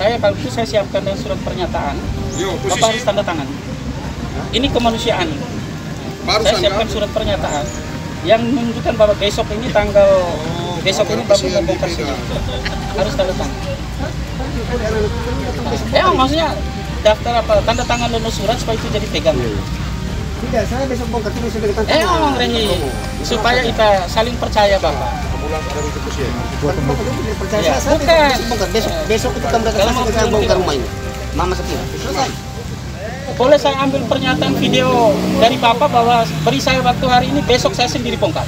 saya kalau itu saya siapkan dengan surat pernyataan. Bapak harus tanda tangan. Ini kemanusiaan. Saya siapkan surat pernyataan yang menunjukkan bahwa besok ini besok ini Bapak mau bongkar sini. Harus tanda tangan. Maksudnya daftar apa? Tanda tangan dan surat supaya itu jadi pegangan. Tidak, saya besok bongkar itu sudah dengan tanda tangan. Supaya kita saling percaya Bapak. Percaya saya bongkar. Besok itu kamu datang saya bongkar rumah ini. Mama Sepira. Selesai. Boleh saya ambil pernyataan video dari Bapak bahwa beri saya waktu hari ini, besok saya sendiri bongkar.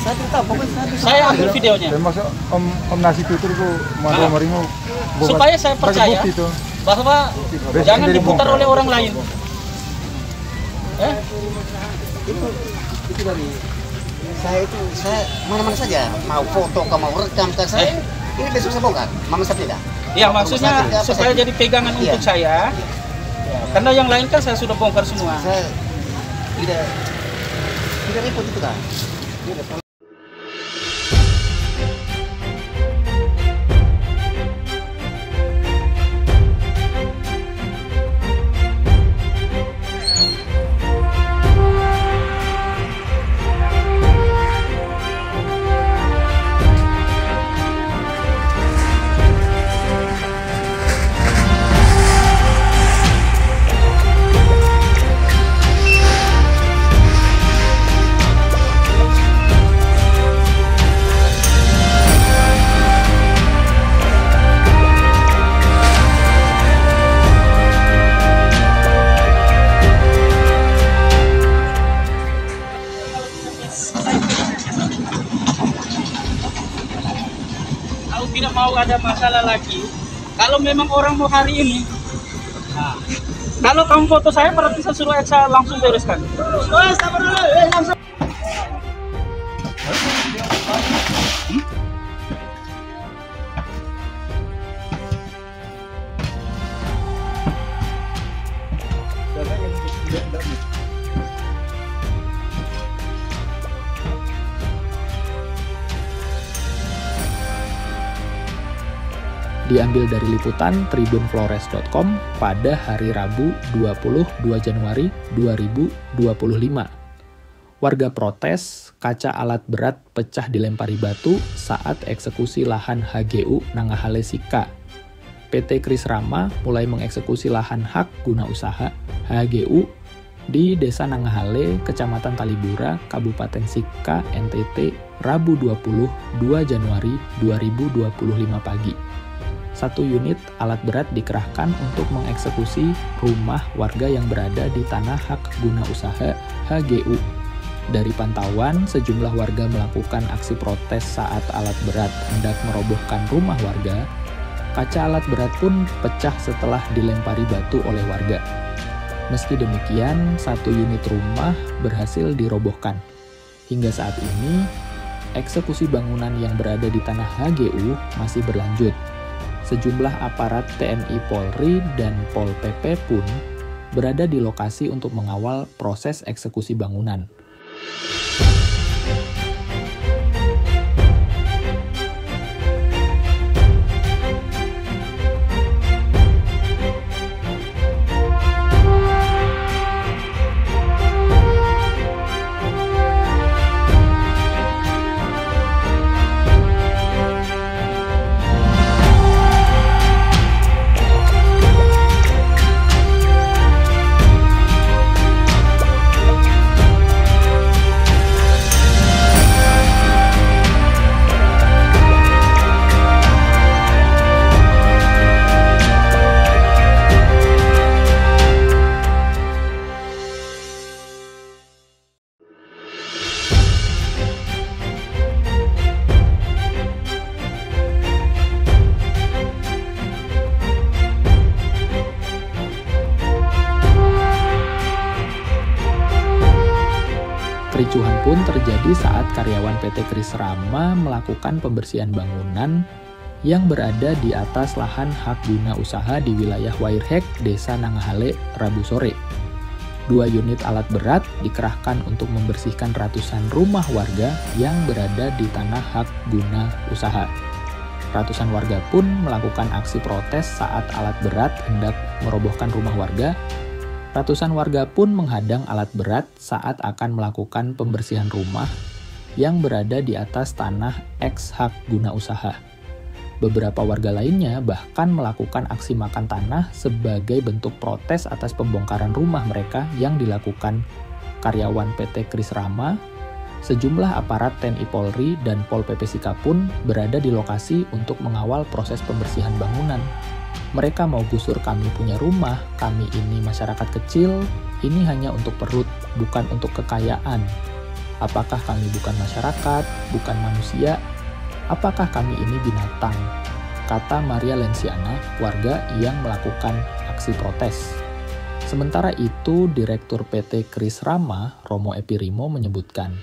Saya tidak tahu, pokoknya saya ambil videonya. Termasuk Om Nasi Tutur itu Maringo. Supaya saya percaya bahwa jangan diputar oleh orang lain. Itu dari saya mana-mana saja mau foto, mau rekam ke saya. Ini besok saya bongkar, Mama Sepira. Ya maksudnya supaya jadi pegangan untuk saya. Ya, karena yang lain kan saya sudah bongkar semua. Saya tidak repot itu kan. Tidak mau ada masalah lagi. Kalau memang orang mau hari ini, kalau kamu foto saya berarti saya suruh Eksa langsung bereskan. Sabar dulu. Diambil dari liputan tribunflores.com pada hari Rabu 22 Januari 2025. Warga protes kaca alat berat pecah dilempari batu saat eksekusi lahan HGU Nangahale Sika. PT Kris Rama mulai mengeksekusi lahan hak guna usaha HGU di Desa Nangahale, Kecamatan Talibura, Kabupaten Sika, NTT, Rabu 22 Januari 2025 pagi. 1 unit alat berat dikerahkan untuk mengeksekusi rumah warga yang berada di tanah hak guna usaha HGU. Dari pantauan, sejumlah warga melakukan aksi protes saat alat berat hendak merobohkan rumah warga. Kaca alat berat pun pecah setelah dilempari batu oleh warga. Meski demikian, 1 unit rumah berhasil dirobohkan. Hingga saat ini, eksekusi bangunan yang berada di tanah HGU masih berlanjut. Sejumlah aparat TNI Polri dan Pol PP pun berada di lokasi untuk mengawal proses eksekusi bangunan. Kericuhan pun terjadi saat karyawan PT Kris Rama melakukan pembersihan bangunan yang berada di atas lahan hak guna usaha di wilayah Wairhek, Desa Nangahale, Rabu sore. 2 unit alat berat dikerahkan untuk membersihkan ratusan rumah warga yang berada di tanah hak guna usaha. Ratusan warga pun melakukan aksi protes saat alat berat hendak merobohkan rumah warga. Ratusan warga pun menghadang alat berat saat akan melakukan pembersihan rumah yang berada di atas tanah eks hak guna usaha. Beberapa warga lainnya bahkan melakukan aksi makan tanah sebagai bentuk protes atas pembongkaran rumah mereka yang dilakukan karyawan PT Kris Rama. Sejumlah aparat TNI Polri dan Pol PP Sika pun berada di lokasi untuk mengawal proses pembersihan bangunan. Mereka mau gusur kami punya rumah, kami ini masyarakat kecil, ini hanya untuk perut, bukan untuk kekayaan. Apakah kami bukan masyarakat, bukan manusia? Apakah kami ini binatang? Kata Maria Lensiana, warga yang melakukan aksi protes. Sementara itu, Direktur PT Kris Rama, Romo Epirimo menyebutkan,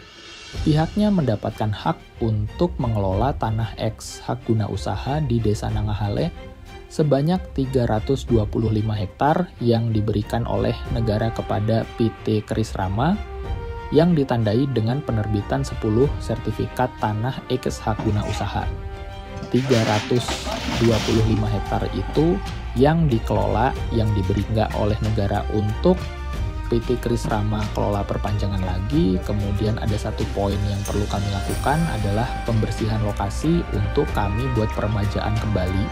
pihaknya mendapatkan hak untuk mengelola tanah eks hak guna usaha di Desa Nangahale sebanyak 325 hektar yang diberikan oleh negara kepada PT Kris Rama yang ditandai dengan penerbitan 10 sertifikat tanah eks hak guna usaha. 325 hektar itu yang dikelola, yang diberi oleh negara untuk PT Kris Rama kelola perpanjangan lagi. Kemudian ada satu poin yang perlu kami lakukan adalah pembersihan lokasi untuk kami buat peremajaan kembali.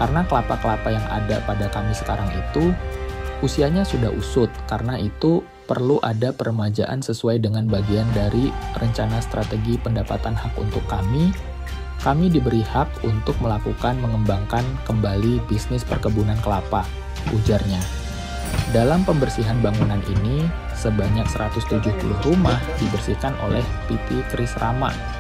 Karena kelapa-kelapa yang ada pada kami sekarang itu usianya sudah usut, karena itu perlu ada peremajaan sesuai dengan bagian dari rencana strategi pendapatan hak untuk kami. Kami diberi hak untuk melakukan mengembangkan kembali bisnis perkebunan kelapa, ujarnya. Dalam pembersihan bangunan ini, sebanyak 170 rumah dibersihkan oleh PT Kris Rama